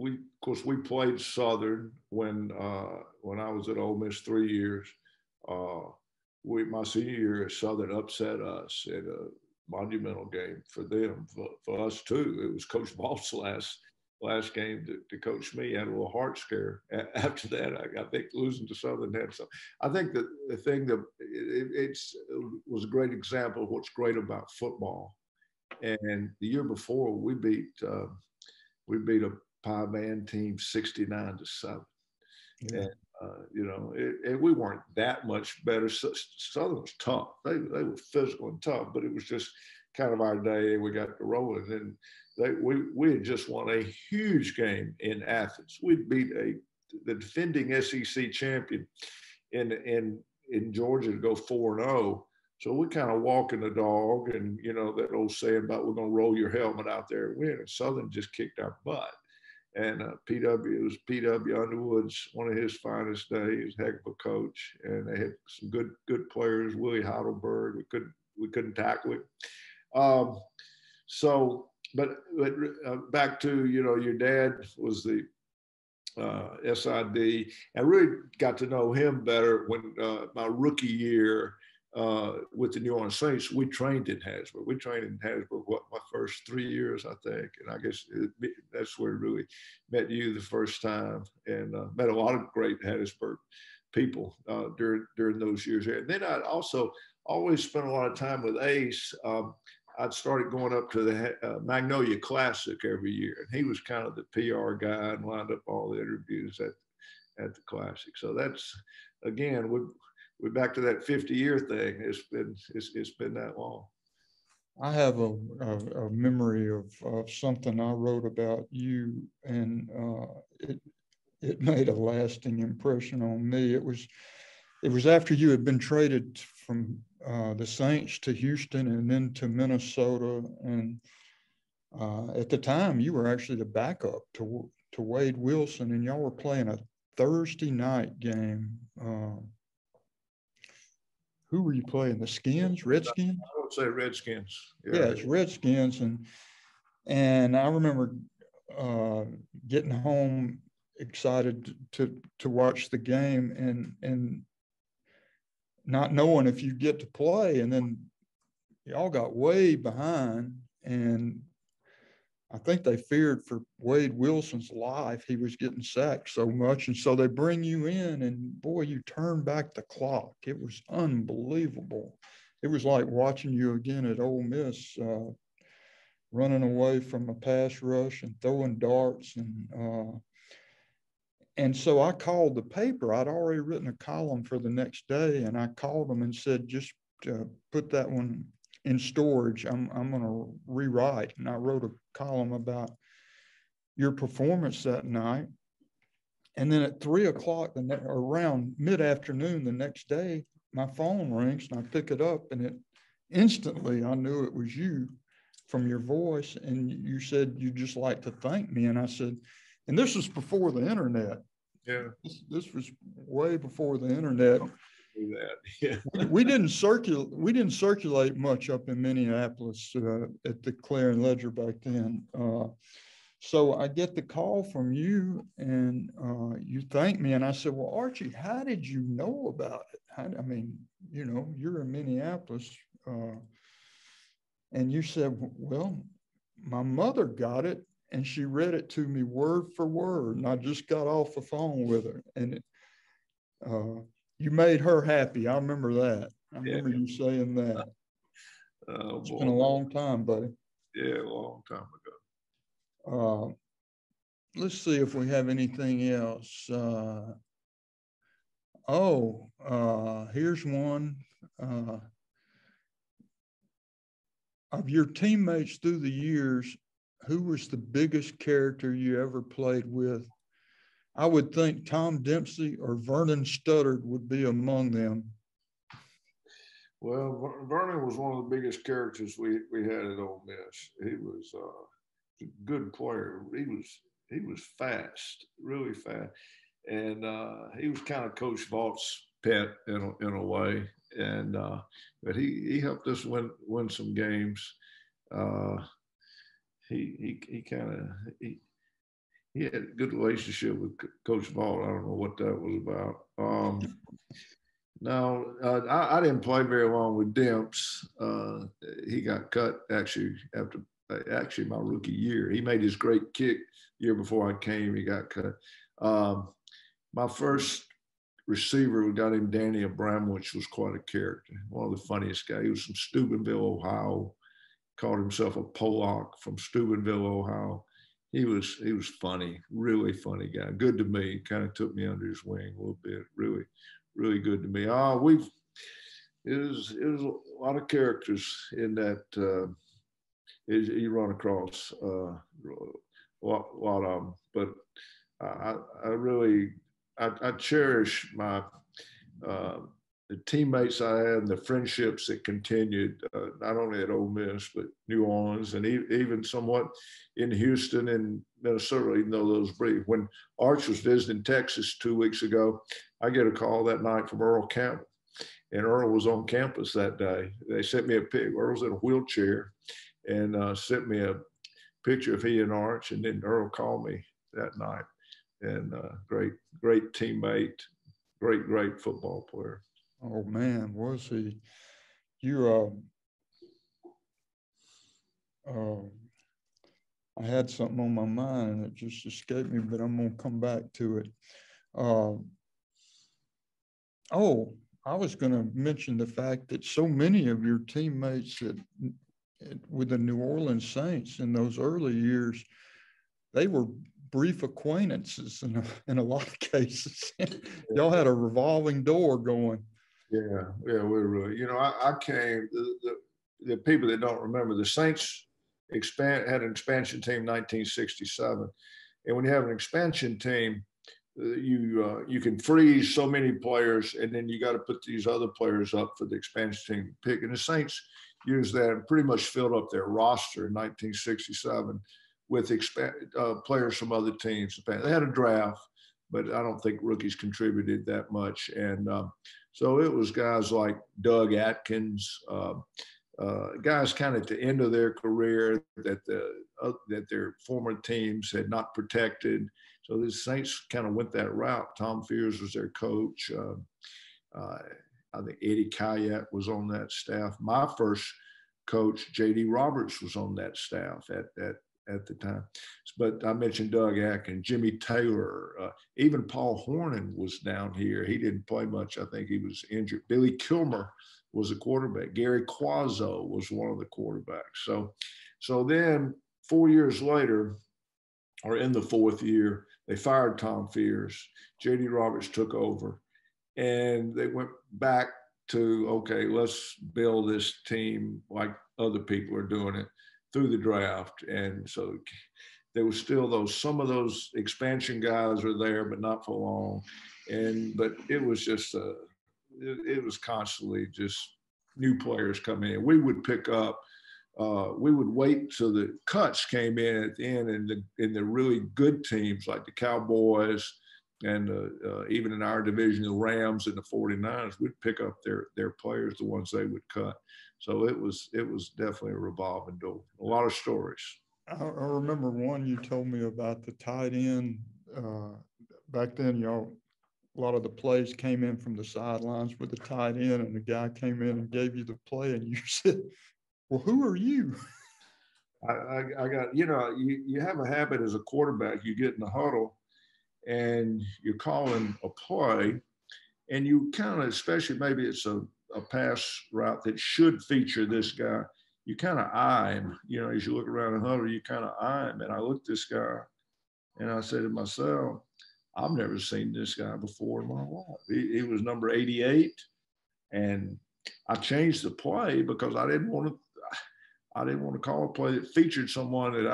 of course, we played Southern when I was at Ole Miss 3 years. My senior year at Southern upset us in a monumental game for them, for us too. It was Coach Vaught's last game to coach me. I had a little heart scare. After that, I think losing to Southern had some. I think that the thing that it was a great example of what's great about football. And the year before, we beat a Pie Band team 69-7. Yeah. And we weren't that much better. Southern was tough. They were physical and tough, but it was just kind of our day. We got to rolling, and we had just won a huge game in Athens. We beat the defending SEC champion in Georgia to go 4-0. So we kind of walking the dog, and that old saying about we're going to roll your helmet out there and win. And Southern just kicked our butt. And it was P.W. Underwood's one of his finest days, heck of a coach, and they had some good players. Willie Heidelberg, we couldn't tackle it. But back to your dad was the SID. I really got to know him better when my rookie year with the New Orleans Saints. We trained in Hattiesburg. We trained in Hattiesburg my first 3 years, I think, and I guess that's where I really met you the first time, and met a lot of great Hattiesburg people during those years. And then I also always spent a lot of time with Ace. I'd started going up to the Magnolia Classic every year, and he was kind of the PR guy and lined up all the interviews at the Classic. So that's, again, we're back to that 50-year thing. It's been that long.
I have a memory of something I wrote about you, and it made a lasting impression on me. It was after you had been traded from the Saints to Houston and then to Minnesota, and at the time you were actually the backup to Wade Wilson, and y'all were playing a Thursday night game. Who were you playing? The Skins, Redskins?
I would say Redskins.
Yeah, it's Redskins, and I remember getting home excited to watch the game and not knowing if you get to play, and then y'all got way behind, and I think they feared for Wade Wilson's life. He was getting sacked so much, and so they bring you in, and boy, you turn back the clock. It was unbelievable. It was like watching you again at Ole Miss, running away from a pass rush and throwing darts, and so I called the paper. I'd already written a column for the next day, and I called them and said, just put that one in storage. I'm going to rewrite. And I wrote a column about your performance that night. And then at 3 o'clock, around mid-afternoon the next day, my phone rings and I pick it up, and instantly I knew it was you from your voice. And you said you'd just like to thank me. And I said, and this was before the internet.
Yeah.
This was way before the internet.
Yeah.
we didn't circulate much up in Minneapolis at the Clarion and Ledger back then. So I get the call from you, and you thank me, and I said, well, Archie, how did you know about it? I mean, you're in Minneapolis, and you said, well, my mother got it, and she read it to me word for word, and I just got off the phone with her, and you made her happy. I remember that. I remember you saying that. It's been a long time, buddy.
Yeah, a long time ago.
Let's see if we have anything else. Here's one. Of your teammates through the years, who was the biggest character you ever played with? I would think Tom Dempsey or Vernon Studdard would be among them.
Well, Vernon was one of the biggest characters we had at Ole Miss. He was a good player. He was fast, really fast, and he was kind of Coach Vaught's pet in a way. And but he helped us win some games. He he had a good relationship with Coach Ball. I don't know what that was about. No, I didn't play very long with Demps. He got cut actually after my rookie year. He made his great kick year before I came. He got cut. My first receiver, a guy named Danny Abramowitz, was quite a character. One of the funniest guys. He was from Steubenville, Ohio. Called himself a Pollock from Steubenville, Ohio. He was funny, really funny guy. Good to me. Kind of took me under his wing a little bit. Really good to me. It was a lot of characters in that you run across a lot of them. But I cherish my the teammates I had and the friendships that continued, not only at Ole Miss, but New Orleans and even somewhat in Houston and Minnesota, even though those brief. When Arch was visiting Texas 2 weeks ago, I get a call that night from Earl Campbell. And Earl was on campus that day. They sent me a pic. Earl's in a wheelchair and sent me a picture of he and Arch. And then Earl called me that night. And great teammate, great football player.
Oh man, was he? You I had something on my mind and it just escaped me, but I'm gonna come back to it. I was gonna mention the fact that so many of your teammates with the New Orleans Saints in those early years, they were brief acquaintances in a lot of cases. Y'all had a revolving door going.
Yeah, we're really, I came, the people that don't remember, the Saints had an expansion team in 1967. And when you have an expansion team, you can freeze so many players, and then you got to put these other players up for the expansion team to pick. And the Saints used that and pretty much filled up their roster in 1967 with players from other teams. They had a draft, but I don't think rookies contributed that much. And so it was guys like Doug Atkins, guys kind of at the end of their career that their former teams had not protected. So the Saints kind of went that route. Tom Fears was their coach. I think Eddie Kayat was on that staff. My first coach, J.D. Roberts, was on that staff at the time. But I mentioned Doug Atkins, Jimmy Taylor, even Paul Hornan was down here. He didn't play much. I think he was injured. Billy Kilmer was a quarterback. Gary Quazzo was one of the quarterbacks. So then 4 years later, or in the fourth year, they fired Tom Fears. J.D. Roberts took over. And they went back to, okay, let's build this team like other people are doing it through the draft. And so there was still some of those expansion guys are there, but not for long. But it was just, it was constantly just new players coming in. We would pick up, we would wait till the cuts came in at the end, and in the really good teams like the Cowboys and even in our division, the Rams and the 49ers, we'd pick up their players, the ones they would cut. So it was definitely a revolving door. A lot of stories.
I remember one you told me about the tight end. Back then, a lot of the plays came in from the sidelines with the tight end, and the guy came in and gave you the play, and you said, "Well, who are you?"
I got, you have a habit as a quarterback. You get in the huddle, and you're calling a play, and you kind of, especially maybe it's a pass route that should feature this guy, you kind of eye him, as you look around the huddle, you kind of eye him. And I looked at this guy and I said to myself, I've never seen this guy before in my life. He was number 88. And I changed the play because I didn't want to call a play that featured someone that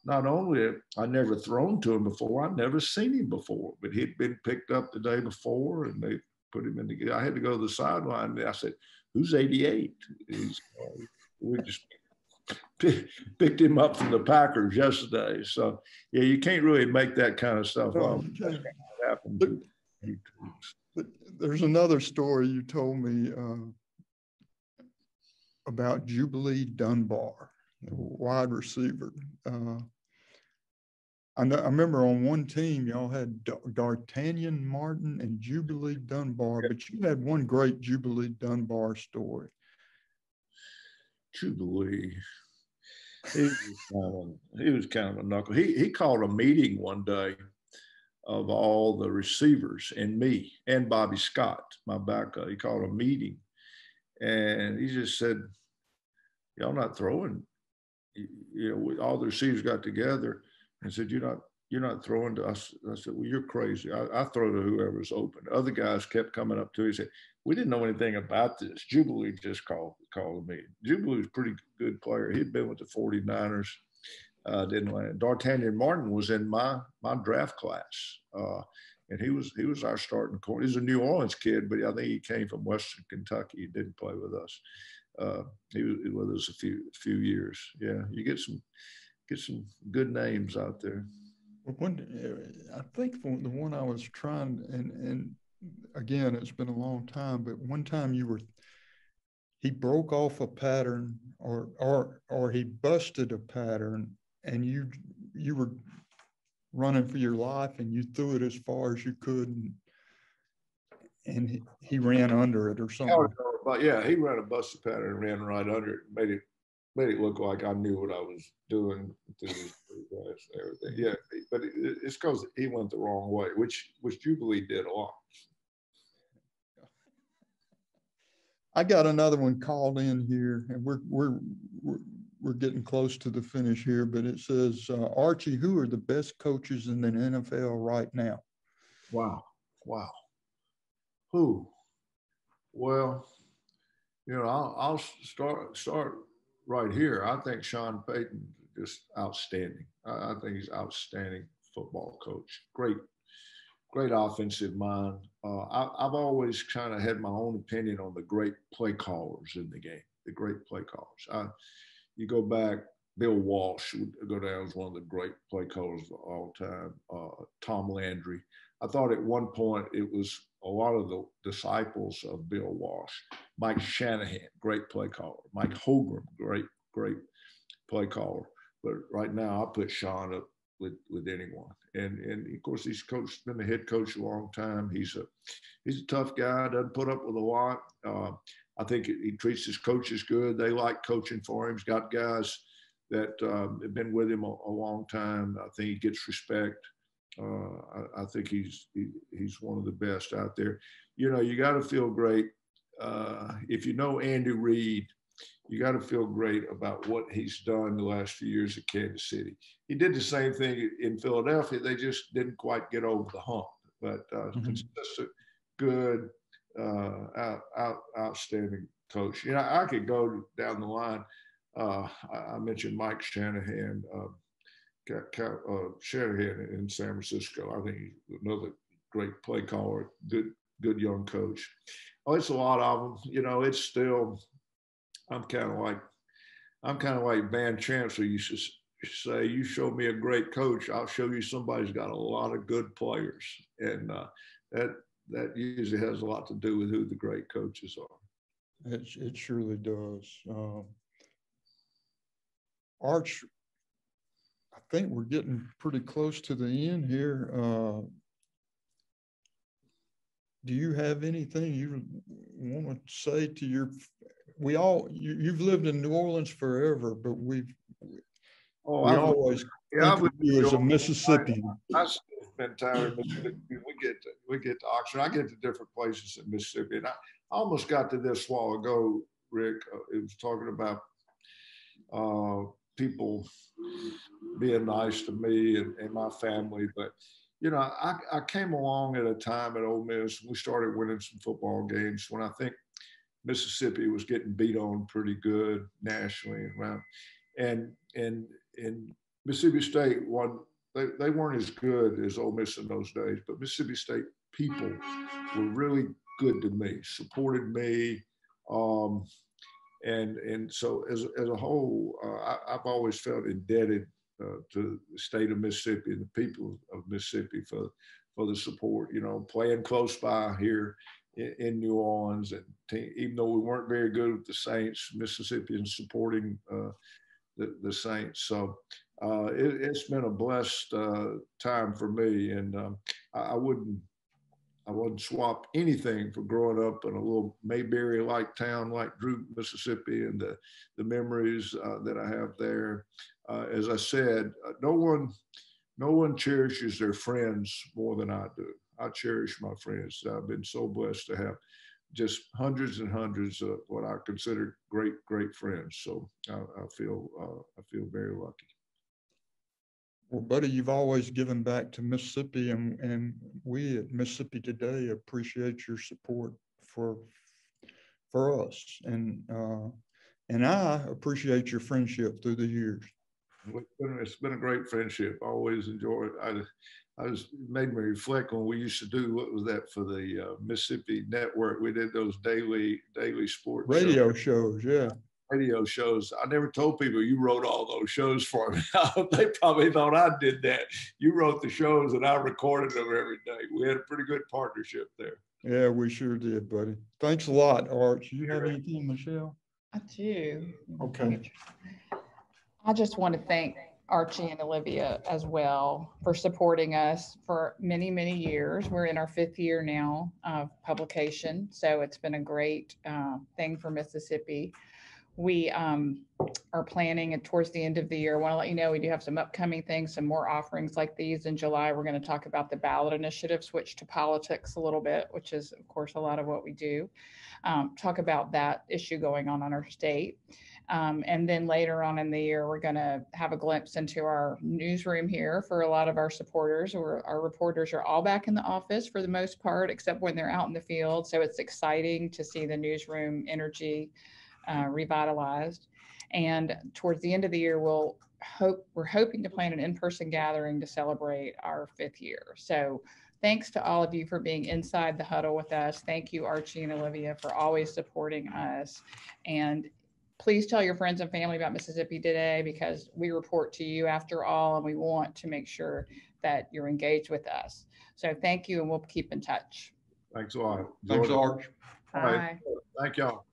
I never thrown to him before. I'd never seen him before, but he'd been picked up the day before and they put him in the, I had to go to the sideline. And I said, "Who's 88? We just picked him up from the Packers yesterday." So yeah, you can't really make that kind of stuff up.
But there's another story you told me about Jubilee Dunbar, the wide receiver. I remember on one team, y'all had D'Artagnan Martin and Jubilee Dunbar, but you had one great Jubilee Dunbar story.
Jubilee. He was kind of a knuckle. He called a meeting one day of all the receivers and me and Bobby Scott, my backup. He called a meeting and he just said, y'all not throwing. All the receivers got together and said, you're not throwing to us. I said, well, you're crazy. I throw to whoever's open. Other guys kept coming up to me and said, we didn't know anything about this. Jubilee just called me. Jubilee was a pretty good player. He'd been with the 49ers, didn't land. D'Artagnan Martin was in my draft class. And he was our starting corner. He's a New Orleans kid, but I think he came from Western Kentucky. He didn't play with us. He was with us a few years. Yeah, you get some good names out there.
I think the one I was trying, and again, it's been a long time, but one time he broke off a pattern or he busted a pattern, and you were running for your life and you threw it as far as you could, and he ran under it or something.
But yeah, he ran a busted pattern and ran right under it, made it look like I knew what I was doing through these guys and everything. Yeah, but it's because he went the wrong way, which Jubilee did a lot.
I got another one called in here, and we're getting close to the finish here, but it says, Archie, who are the best coaches in the NFL right now?
Wow. Who? Well, I'll start right here. I think Sean Payton just outstanding. I think he's outstanding football coach. Great offensive mind. I've always kind of had my own opinion on the great play callers in the game. The great play callers. You go back, Bill Walsh would go down as one of the great play callers of all time. Tom Landry. I thought at one point it was a lot of the disciples of Bill Walsh. Mike Shanahan, great play caller. Mike Holgram, great play caller. But right now, I put Sean up with anyone. And of course, he's been the head coach a long time. He's a tough guy. Doesn't put up with a lot. I think he treats his coaches good. They like coaching for him. He's got guys that have been with him a long time. I think he gets respect. I think he's one of the best out there. You got to feel great. If you know Andy Reid, you got to feel great about what he's done the last few years at Kansas City. He did the same thing in Philadelphia. They just didn't quite get over the hump. But consistent, good, outstanding coach. I could go down the line. I mentioned Mike Shanahan. Shanahan in San Francisco. I think he's another great play caller, good young coach. Oh, it's a lot of them. It's still. I'm kind of like Van Chancellor used to say, you show me a great coach, I'll show you somebody's got a lot of good players. And that usually has a lot to do with who the great coaches are.
It surely does. Arch, I think we're getting pretty close to the end here. Do you have anything you want to say to you've lived in New Orleans forever, but we always think of you as a Mississippian.
I spend time in Mississippi. We get to Oxford. I get to different places in Mississippi. And I almost got to this a while ago, Rick. It was talking about people being nice to me and my family. But, I came along at a time at Ole Miss. We started winning some football games when I think Mississippi was getting beat on pretty good nationally and around. And Mississippi State they weren't as good as Ole Miss in those days, but Mississippi State people were really good to me, supported me. And so as a whole, I've always felt indebted to the state of Mississippi and the people of Mississippi for the support, playing close by here in New Orleans. And even though we weren't very good with the Saints, Mississippians supporting the Saints. So It's been a blessed time for me, and I wouldn't swap anything for growing up in a little Mayberry-like town like Drew, Mississippi, and the memories that I have there. As I said, no one cherishes their friends more than I do. I cherish my friends. I've been so blessed to have just hundreds and hundreds of what I consider great friends. So I feel very lucky.
Well, buddy, you've always given back to Mississippi, and we at Mississippi Today appreciate your support for us, and I appreciate your friendship through the years.
It's been a great friendship. I always enjoy it. It made me reflect when we used to do, what was that, for the Mississippi Network? We did those daily sports
radio shows, yeah.
Radio shows. I never told people you wrote all those shows for me. They probably thought I did that. You wrote the shows and I recorded them every day. We had a pretty good partnership there.
Yeah, we sure did, buddy. Thanks a lot, Arch. You have anything, Michelle?
I do.
Okay.
I just want to thank Archie and Olivia as well for supporting us for many, many years. We're in our 5th year now of publication, so it's been a great thing for Mississippi. We are planning towards the end of the year. I want to let you know we do have some upcoming things, some more offerings like these in July. We're going to talk about the ballot initiative, switch to politics a little bit, which is, of course, a lot of what we do. Talk about that issue going on in our state. And then later on in the year, we're going to have a glimpse into our newsroom here for a lot of our supporters. Our reporters are all back in the office for the most part, except when they're out in the field. So it's exciting to see the newsroom energy revitalized. And towards the end of the year, we're hoping to plan an in-person gathering to celebrate our 5th year. So thanks to all of you for being inside the huddle with us. Thank you, Archie and Olivia, for always supporting us. And please tell your friends and family about Mississippi Today, because we report to you after all, and we want to make sure that you're engaged with us. So thank you, and we'll keep in touch.
Thanks a lot.
Thanks, Arch.
Bye.
Thank y'all.